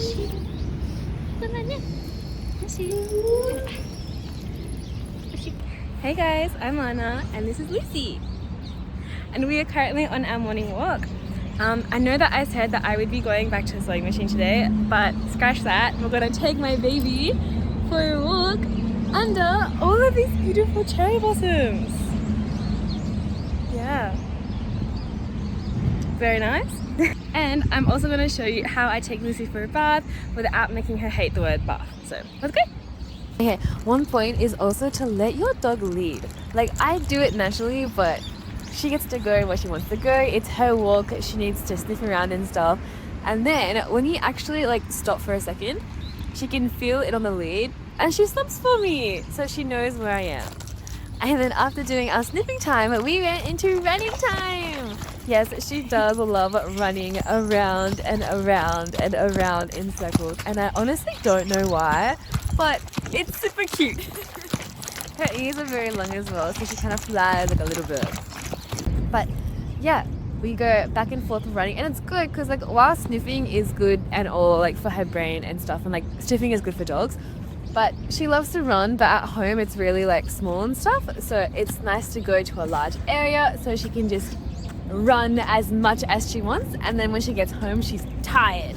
Lucy. Banana. Lucy. Hey guys, I'm Lana and this is Lucy. And we are currently on our morning walk. I know that I said that I would be going back to the sewing machine today, but scratch that. We're gonna take my baby for a walk under all of these beautiful cherry blossoms. Yeah. Very nice. And I'm also going to show you how I take Lucy for a bath without making her hate the word bath. So let's go. Okay, one point is also to let your dog lead. Like, I do it naturally, but she gets to go where she wants to go. It's her walk. She needs to sniff around and stuff. And then when you actually like stop for a second, she can feel it on the lead and she stops for me. So she knows where I am. And then after doing our sniffing time, we went into running time. Yes, she does love running around and around and around in circles. And I honestly don't know why, but it's super cute. Her ears are very long as well, so she kind of flies like a little bird. But yeah, we go back and forth running, and it's good because like while sniffing is good and all like for her brain and stuff, and like sniffing is good for dogs, but she loves to run, but at home it's really like small and stuff, so it's nice to go to a large area so she can just run as much as she wants, and then when she gets home she's tired.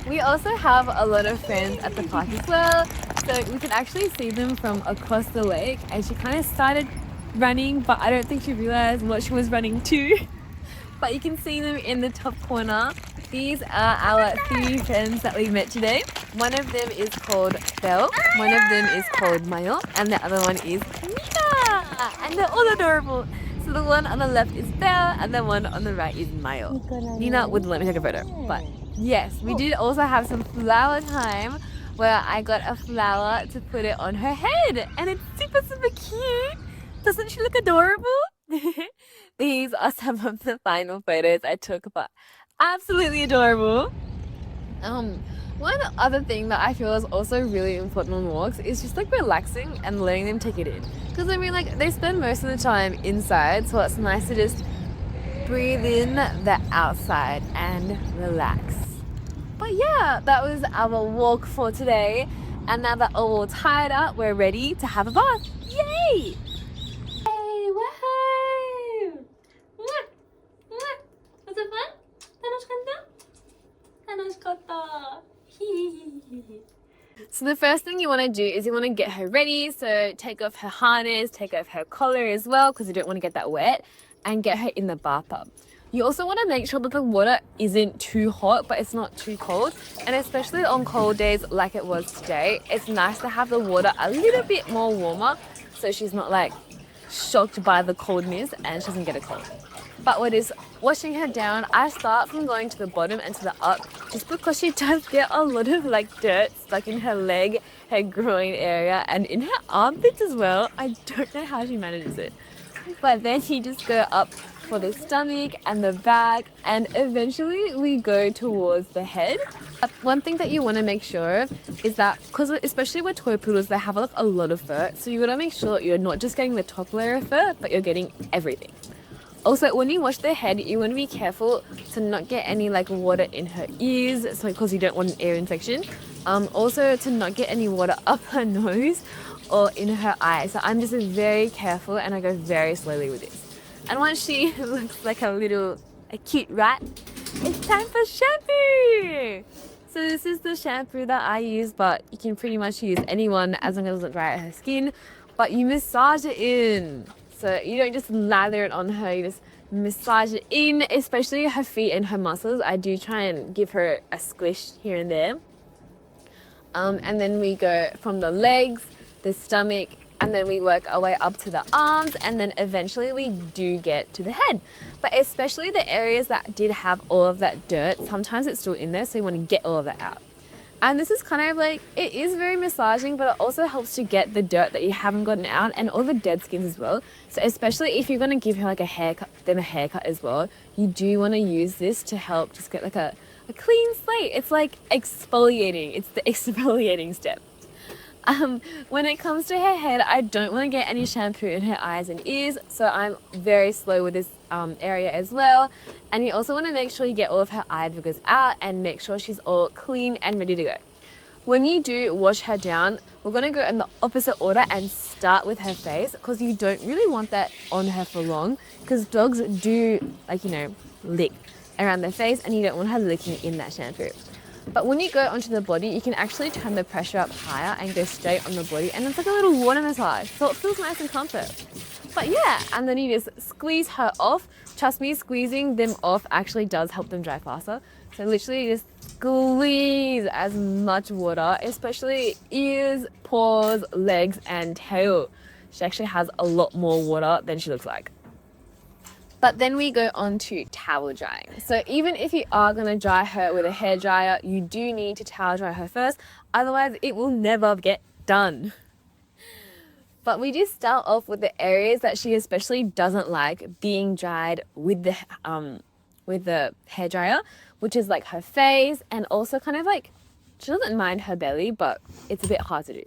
We also have a lot of friends at the park as well, so we can actually see them from across the lake, and she kind of started running, but I don't think she realized what she was running to. But you can see them in the top corner. These are our 3 friends that we met today. One of them is called Belle, one of them is called Mayo, and the other one is Nina, and they're all adorable. So the one on the left is Belle, and the one on the right is Mayo. Nina wouldn't let me take a photo, but yes, we did also have some flower time where I got a flower to put it on her head, and it's super cute. Doesn't she look adorable? These are some of the final photos I took, but absolutely adorable. One other thing that I feel is also really important on walks is just like relaxing and letting them take it in. Because I mean, like, they spend most of the time inside, so it's nice to just breathe in the outside and relax. But yeah, that was our walk for today. And now that we're all tied up, we're ready to have a bath. Yay! Hey, woohoo! Was it fun? So the first thing you want to do is you want to get her ready. So take off her harness, take off her collar as well, because you don't want to get that wet, and get her in the bathtub. You also want to make sure that the water isn't too hot, but it's not too cold. And especially on cold days like it was today, it's nice to have the water a little bit more warmer so she's not like shocked by the coldness and she doesn't get a cold. But what is washing her down, I start from going to the bottom and to the up, just because she does get a lot of like dirt stuck in her leg, her groin area, and in her armpits as well. I don't know how she manages it. But then you just go up for the stomach and the back, and eventually we go towards the head. One thing that you want to make sure of is that, because especially with toy poodles, they have like a lot of fur, so you got to make sure that you're not just getting the top layer of fur, but you're getting everything. Also, when you wash the head, you want to be careful to not get any like water in her ears, so because you don't want an ear infection. Also to not get any water up her nose or in her eyes. So I'm just very careful and I go very slowly with this. And once she looks like a cute rat, it's time for shampoo. So this is the shampoo that I use, but you can pretty much use any one as long as it doesn't dry out her skin. But you massage it in. So you don't just lather it on her, you just massage it in, especially her feet and her muscles. I do try and give her a squish here and there. And then we go from the legs, the stomach, and then we work our way up to the arms, and then eventually we do get to the head. But especially the areas that did have all of that dirt, sometimes it's still in there, so you want to get all of that out. And this is kind of like, it is very massaging, but it also helps to get the dirt that you haven't gotten out and all the dead skins as well. So especially if you're going to give her like a haircut as well, you do want to use this to help just get like a clean slate. It's like exfoliating. It's the exfoliating step. When it comes to her head, I don't want to get any shampoo in her eyes and ears, so I'm very slow with this area as well. And you also want to make sure you get all of her eyebrows out and make sure she's all clean and ready to go. When you do wash her down, we're going to go in the opposite order and start with her face, because you don't really want that on her for long, because dogs do, like, lick around their face, and you don't want her licking in that shampoo. But when you go onto the body, you can actually turn the pressure up higher and go straight on the body, and it's like a little water massage, so it feels nice and comfort. But yeah, and then you just squeeze her off. Trust me, squeezing them off actually does help them dry faster. So literally just squeeze as much water, especially ears, paws, legs, and tail. She actually has a lot more water than she looks like. But then we go on to towel drying. So even if you are going to dry her with a hairdryer, you do need to towel dry her first. Otherwise, it will never get done. But we just start off with the areas that she especially doesn't like being dried with the hairdryer, which is like her face, and also kind of like, she doesn't mind her belly, but it's a bit hard to do.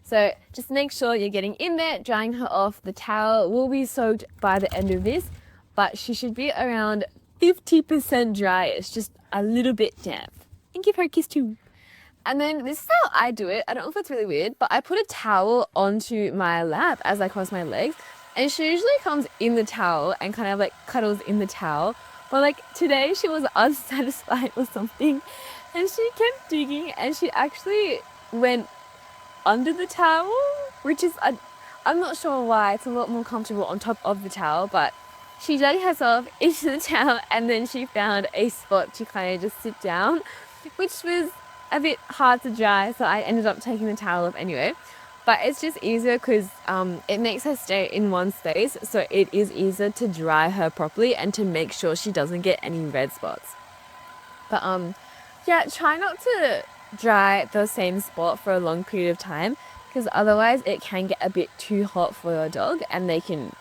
So just make sure you're getting in there, drying her off. The towel will be soaked by the end of this, but she should be around 50% dry. It's just a little bit damp. And give her a kiss too. And then this is how I do it. I don't know if it's really weird, but I put a towel onto my lap as I cross my legs, and she usually comes in the towel and kind of like cuddles in the towel. But like today she was unsatisfied with something, and she kept digging, and she actually went under the towel, which is, I'm not sure why. It's a lot more comfortable on top of the towel, but she dug herself into the towel, and then she found a spot to kind of just sit down, which was a bit hard to dry, so I ended up taking the towel off anyway. But it's just easier because it makes her stay in one space, so it is easier to dry her properly and to make sure she doesn't get any red spots. But yeah, try not to dry the same spot for a long period of time, because otherwise it can get a bit too hot for your dog and they can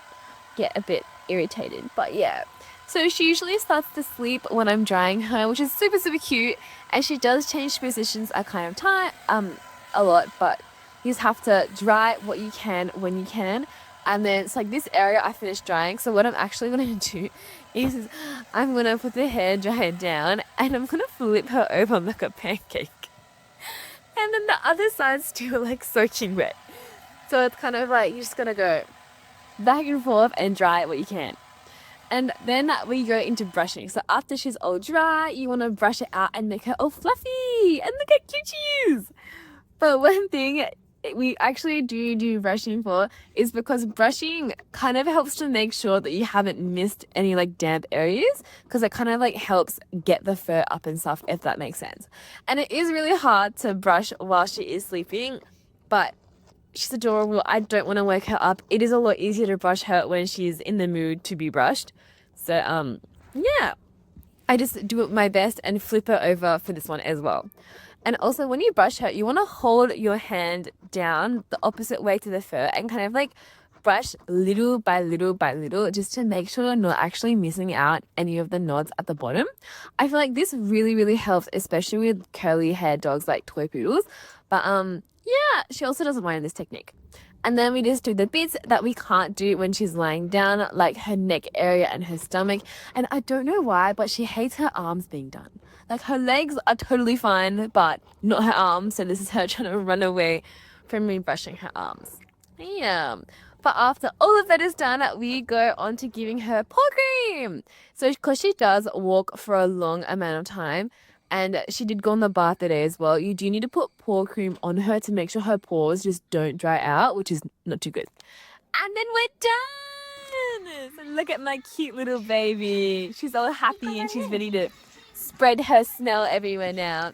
get a bit irritated. But yeah, so she usually starts to sleep when I'm drying her, which is super, super cute. And she does change positions a kind of time, a lot, but you just have to dry what you can when you can. And then it's like this area I finished drying. So what I'm actually going to do is I'm going to put the hairdryer down and I'm going to flip her over like a pancake. And then the other side's still like soaking wet. So it's kind of like you're just going to go back and forth and dry what you can. And then we go into brushing. So after she's all dry, you want to brush it out and make her all fluffy. And look how cute she is. But one thing we actually do brushing for is because brushing kind of helps to make sure that you haven't missed any like damp areas, because it kind of like helps get the fur up and stuff, if that makes sense. And it is really hard to brush while she is sleeping, but she's adorable. I don't want to wake her up. It is a lot easier to brush her when she's in the mood to be brushed. So, yeah, I just do my best and flip her over for this one as well. And also when you brush her, you want to hold your hand down the opposite way to the fur and kind of like brush little by little by little, just to make sure you're not actually missing out any of the knots at the bottom. I feel like this really, really helps, especially with curly hair dogs like toy poodles. But yeah, she also doesn't mind this technique. And then we just do the bits that we can't do when she's lying down, like her neck area and her stomach. And I don't know why, but she hates her arms being done. Like her legs are totally fine, but not her arms. So this is her trying to run away from me brushing her arms. Yeah. But after all of that is done, we go on to giving her paw cream. So because she does walk for a long amount of time, and she did go in the bath today as well, you do need to put paw cream on her to make sure her paws just don't dry out, which is not too good. And then we're done! So look at my cute little baby. She's all happy and she's ready to spread her smell everywhere now.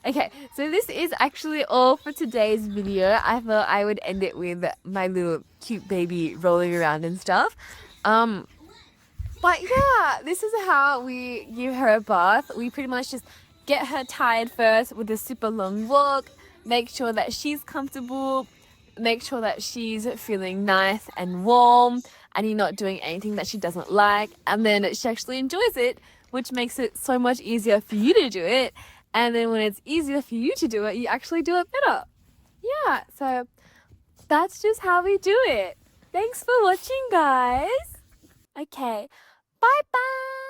Okay, so this is actually all for today's video. I thought I would end it with my little cute baby rolling around and stuff. But yeah, this is how we give her a bath. We pretty much just get her tired first with a super long walk, make sure that she's comfortable, make sure that she's feeling nice and warm, and you're not doing anything that she doesn't like, and then she actually enjoys it, which makes it so much easier for you to do it. And then when it's easier for you to do it, you actually do it better. yeah, so that's just how we do it. Thanks for watching, guys. Okay, bye bye.